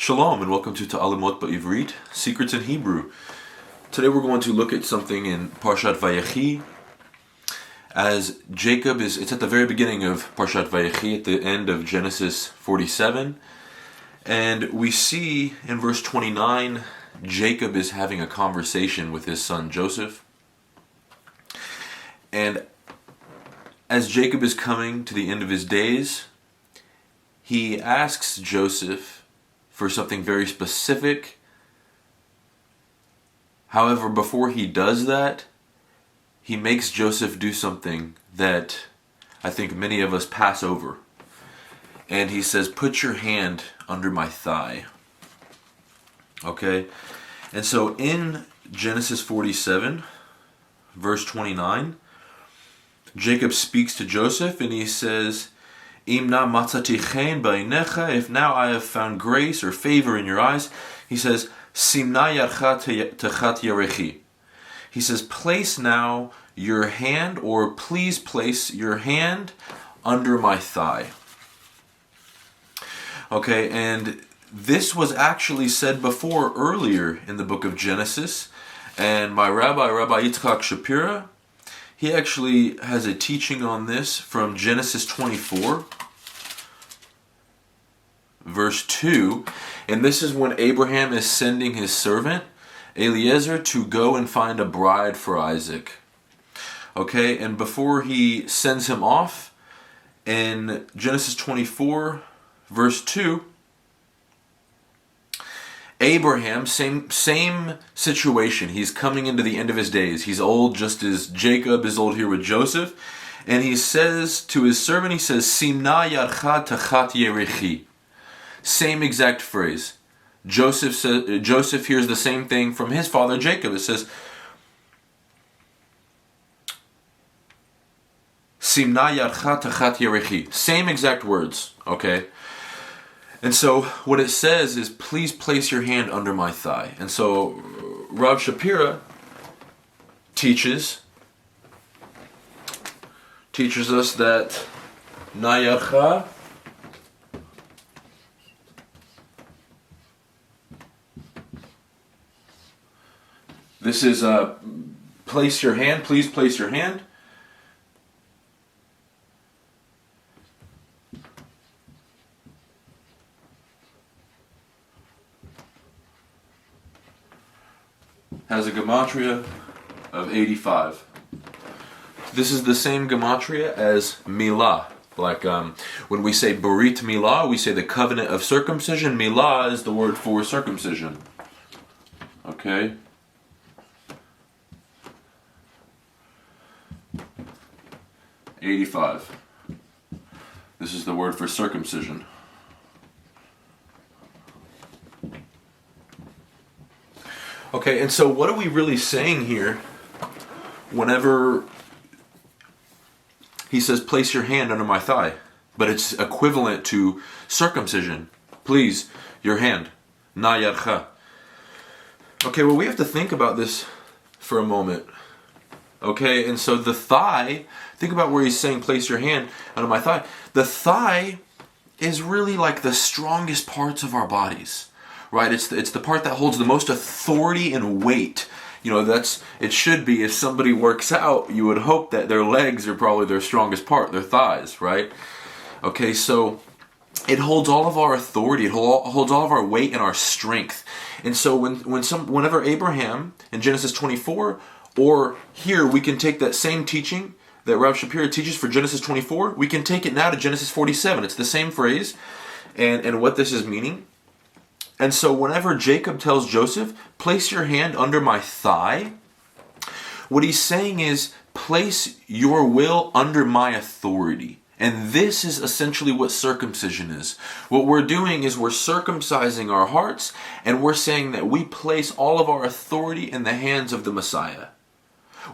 Shalom and welcome to Ta'alimot Ba'ivrit, Secrets in Hebrew. Today we're going to look at something in Parshat Vayechi. As Jacob it's at the very beginning of Parshat Vayechi, at the end of Genesis 47. And we see in verse 29, Jacob is having a conversation with his son Joseph. And as Jacob is coming to the end of his days, he asks Joseph for something very specific. However, before he does that, he makes Joseph do something that I think many of us pass over. And he says, "Put your hand under my thigh." Okay? And so in Genesis 47, verse 29, Jacob speaks to Joseph and he says, if now I have found grace or favor in your eyes, he says, Simna yadcha techat yarechi. He says, place now your hand, or please place your hand under my thigh. Okay, and this was actually said before earlier in the book of Genesis, and my Rabbi Yitzchak Shapira, he actually has a teaching on this from Genesis 24, verse 2, and this is when Abraham is sending his servant Eliezer to go and find a bride for Isaac. Okay, and before he sends him off, in Genesis 24, verse 2, Abraham, same situation. He's coming into the end of his days. He's old, just as Jacob is old here with Joseph. And he says to his servant, he says, Simna yadcha techat yerechi. Same exact phrase. Joseph hears the same thing from his father Jacob. It says, Simna yadcha techat yerechi. Same exact words. Okay? And so what it says is, please place your hand under my thigh. And so Rav Shapira teaches us that nayacha this is place your hand, please place your hand. Has a gematria of 85. This is the same gematria as milah. Like when we say Brit Milah, we say the covenant of circumcision. Milah is the word for circumcision. Okay? $85. This is the word for circumcision. Okay, and so what are we really saying here whenever he says, place your hand under my thigh? But it's equivalent to circumcision. Please, your hand. Na yadcha. Okay, well, we have to think about this for a moment. Okay, and so the thigh, think about where he's saying, place your hand under my thigh. The thigh is really like the strongest parts of our bodies. Right, it's the part that holds the most authority and weight. You know, it should be, if somebody works out, you would hope that their legs are probably their strongest part, their thighs, right? Okay, so it holds all of our authority, it holds all of our weight and our strength. And so whenever Abraham in Genesis 24, or here we can take that same teaching that Rav Shapira teaches for Genesis 24, we can take it now to Genesis 47. It's the same phrase, and what this is meaning. And so whenever Jacob tells Joseph, place your hand under my thigh, what he's saying is, place your will under my authority. And this is essentially what circumcision is. What we're doing is we're circumcising our hearts, and we're saying that we place all of our authority in the hands of the Messiah.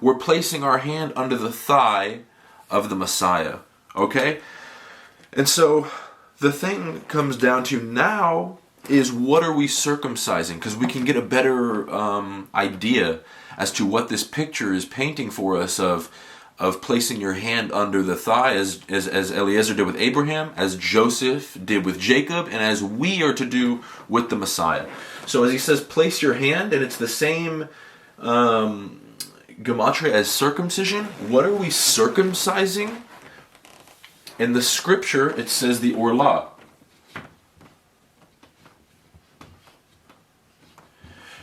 We're placing our hand under the thigh of the Messiah. Okay? And so the thing comes down to now is, what are we circumcising? Because we can get a better idea as to what this picture is painting for us of of placing your hand under the thigh, as Eliezer did with Abraham, as Joseph did with Jacob, and as we are to do with the Messiah. So as he says, place your hand, and it's the same gematria as circumcision. What are we circumcising? In the scripture, it says the orlah.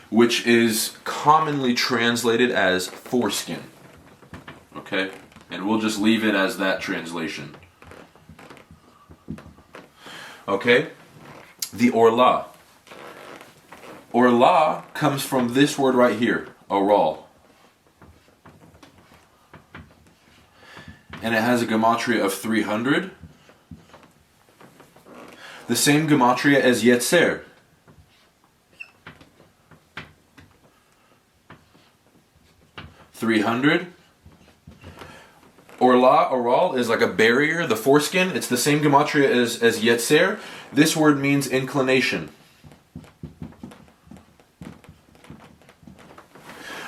Which is commonly translated as foreskin. Okay? And we'll just leave it as that translation. Okay? The orlah. Orlah comes from this word right here, oral. And it has a gematria of 300. The same gematria as Yetzer. $300. Orlah, oral, is like a barrier, the foreskin. It's the same gematria as Yetzer. This word means inclination.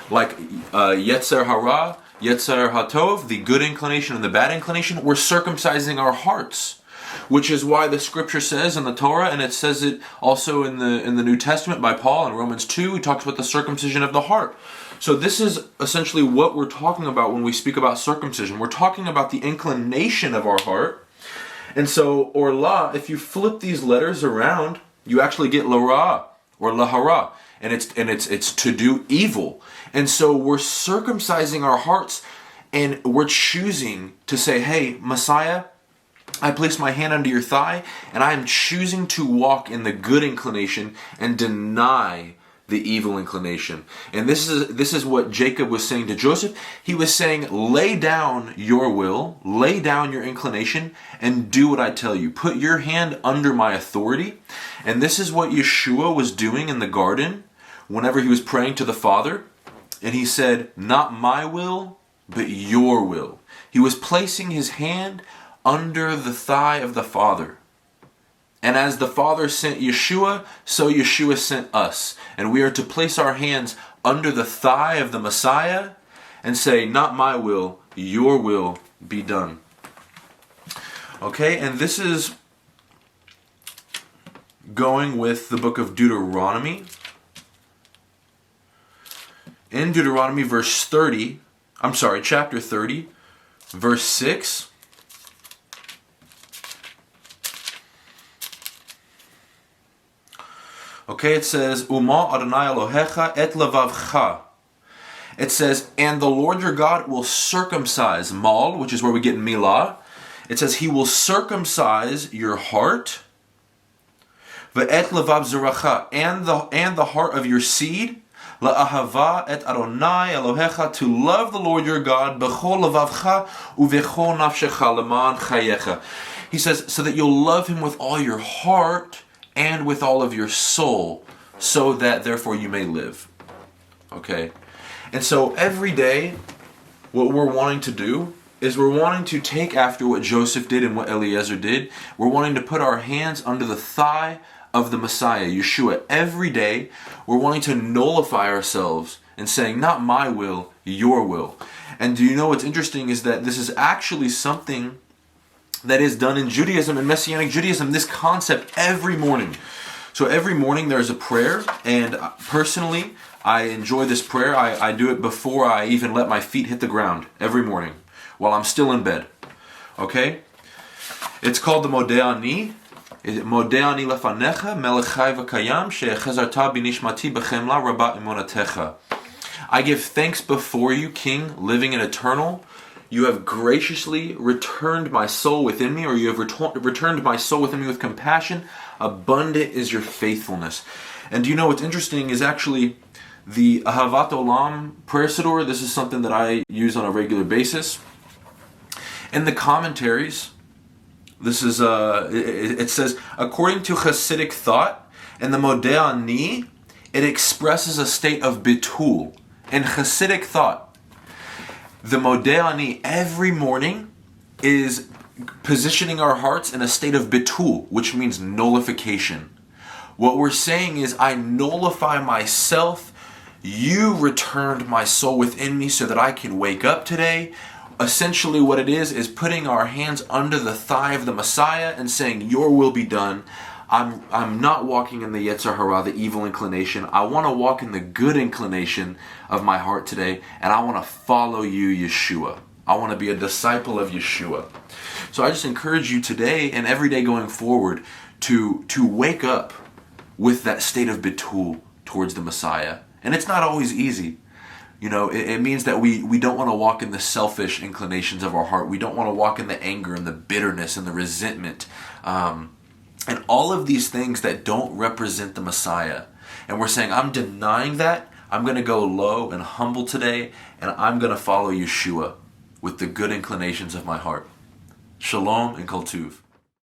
Like Yetzer hara, Yetzer hatov, the good inclination and the bad inclination, we're circumcising our hearts. Which is why the scripture says in the Torah, and it says it also in the New Testament by Paul in Romans 2, he talks about the circumcision of the heart. So this is essentially what we're talking about when we speak about circumcision. We're talking about the inclination of our heart. And so orlah, if you flip these letters around, you actually get lara or lahara, and it's to do evil. And so we're circumcising our hearts, and we're choosing to say, hey, Messiah, I place my hand under your thigh, and I am choosing to walk in the good inclination and deny the evil inclination. And this is what Jacob was saying to Joseph. He was saying, lay down your will, lay down your inclination, and do what I tell you. Put your hand under my authority. And this is what Yeshua was doing in the garden whenever he was praying to the Father. And he said, not my will, but your will. He was placing his hand under the thigh of the Father. And as the Father sent Yeshua, so Yeshua sent us. And we are to place our hands under the thigh of the Messiah and say, not my will, your will be done. Okay, and this is going with the book of Deuteronomy. In Deuteronomy chapter 30, verse 6. Okay, it says, Uma Adonai Elohecha et levavcha. It says, and the Lord your God will circumcise, mal, which is where we get milah. It says, he will circumcise your heart, ve'et levav zeracha, and the heart of your seed, la'ahava et Adonai Elohecha, to love the Lord your God, b'chol levavcha u'v'chol nafshecha leman chayecha. He says, so that you'll love him with all your heart and with all of your soul, so that therefore you may live. Okay? And so every day, what we're wanting to do is we're wanting to take after what Joseph did and what Eliezer did. We're wanting to put our hands under the thigh of the Messiah, Yeshua. Every day, we're wanting to nullify ourselves and saying, not my will, your will. And do you know what's interesting is that this is actually something that is done in Judaism and Messianic Judaism, this concept every morning. So every morning there's a prayer, and personally, I enjoy this prayer. I do it before I even let my feet hit the ground every morning, while I'm still in bed. Okay? It's called the Modeani. Modeani lefanecha, melechai v'kayam, she'echezarta binishmati b'chemla rabba imonatecha. I give thanks before you, King, living and eternal. You have graciously returned my soul within me, or you have returned my soul within me with compassion. Abundant is your faithfulness. And do you know what's interesting is actually the Ahavat Olam prayer siddur. This is something that I use on a regular basis. In the commentaries, this is it says, according to Hasidic thought, in the Modeh Ani, it expresses a state of bitul. In Hasidic thought, the Modeh Ani every morning is positioning our hearts in a state of bitul, which means nullification. What we're saying is, I nullify myself. You returned my soul within me so that I can wake up today, essentially what it is putting our hands under the thigh of the Messiah and saying, your will be done. I'm not walking in the Yetzer Hara, the evil inclination. I want to walk in the good inclination of my heart today, and I want to follow you, Yeshua. I want to be a disciple of Yeshua. So I just encourage you today and every day going forward to wake up with that state of betul towards the Messiah. And it's not always easy. You know, it means that we don't want to walk in the selfish inclinations of our heart. We don't want to walk in the anger and the bitterness and the resentment. And all of these things that don't represent the Messiah. And we're saying, I'm denying that. I'm going to go low and humble today, and I'm going to follow Yeshua with the good inclinations of my heart. Shalom and Kol Tuv.